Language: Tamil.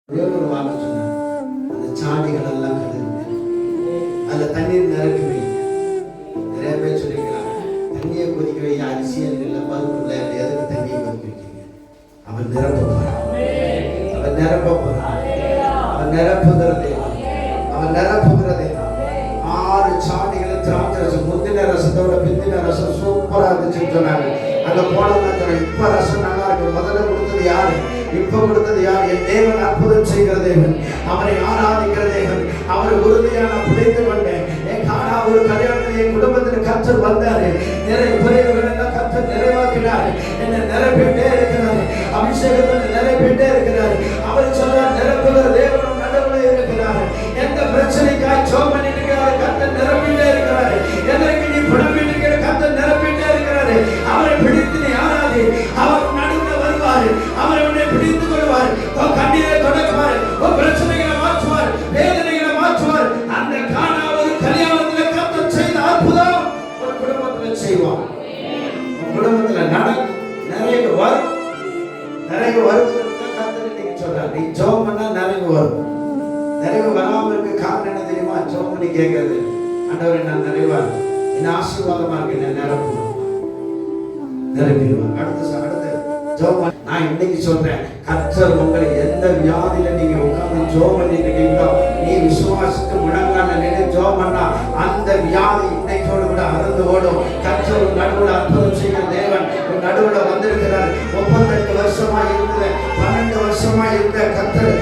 ஒரு வார்த்தை சொன்னேன். அந்த சாடிகள் எல்லாம் கழுவுங்க, அதுல தண்ணீர் நிரப்பி. நிறைய பேர் சொல்லிக்கிறாங்க, தண்ணியை கொதிக்க வை, அரிசியல் இல்லை, பருப்பு இல்லை, எதுக்கு தண்ணியை கொதிக்க வைக்கிறீங்க? அவன் நிரப்ப போறான், அவன் நிரப்ப போறான், அவன் நிரப்புகிறதே, அவன் நிரப்புகிறதே. 6 சாடிகளை திராட்சை ரசம், முந்தின ரசத்தோட பிந்தின ரசம் சூப்பரா இருந்துச்சுன்னு சொன்னாங்க. அங்க போனோம்னா இப்ப ரசம் நல்லா இருக்கு. முதல்ல கொடுத்தது யாரு? இப்ப கொடுத்தது யார்? என் தேவன் அற்புதம் செய்கிற தேவன், அவரை ஆராதிக்கிற தேவன், அவரை உறுதியா நான் பிடித்து கொண்டேன். என் காணா ஒரு கல்யாணத்தில் என் குடும்பத்தில் கர்த்தர் வந்தாரு, நிறைய குறைவுகள் எல்லாம் கர்த்தர் நிறைவாக்கினார், என்ன நிரப்பிட்டே இருக்கிறார், அபிஷேகத்தில் நிரப்பிட்டே இருக்கிறார். அவர் சொல்றார், நிரப்புகிற தேவனும் நடுவில் இருக்கிறார். எந்த பிரச்சனைக்காய் சோம் பண்ணிட்டு இருக்கிறார், கர்த்தர் நிரப்பிட்டே இருக்கிறார். எதற்கு நீ புடம்பிட்டு இருக்கிற, கர்த்தர் நிரப்பிட்டே இருக்கிறார். அவரை பிடித்து நீ ஆராதி, அவர் நடுவில் வருவார், அவரை உன்னை பிடித்துக் கொள்வார், கண்ணீரை தொடக்குவார், பிரச்சனைகளை மாற்றுவார், வேதனைகளை மாற்றுவார். அந்த காணா ஒரு கல்யாணத்தில் கர்த்தர் செய்த அற்புதம் ஒரு குடும்பத்தில் செய்வார். குடும்பத்தில் நிறைவு வரும், நிறைவு வருவதற்கு கர்த்தர் இன்னைக்கு சொல்றார், நீ ஜெபம் பண்ணா நிறைவு வரும். நிறைவு வராம இருக்க காரணம் என்ன தெரியுமா? ஜெபம் பண்ணி கேட்கறது, ஆண்டவரே நான் நிறைவா என்ன ஆசீர்வாதமா இருக்கு, என்ன நிரப்பணும், நிரப்பிடுவார். அடுத்த ஜெபம். நான் இன்னைக்கு சொல்றேன், கர்த்தர் உங்களை எந்த வியாதியில நீங்க உட்கார்ந்து ஜெபம் பண்ணிட்டு இருக்கீங்களோ, நீ விசுவாசித்து முழங்கால நின்று ஜெபம் பண்ணா அந்த வியாதி இன்னைக்கோடு கூட அறந்து ஓடும். கர்த்தர் உன் நடுவில் அற்புதம் செய்கிற தேவன் உன் நடுவில் வந்திருக்கிறார். 38 வருஷமா இருந்தது, 12 வருஷமா இருந்த கர்த்தர்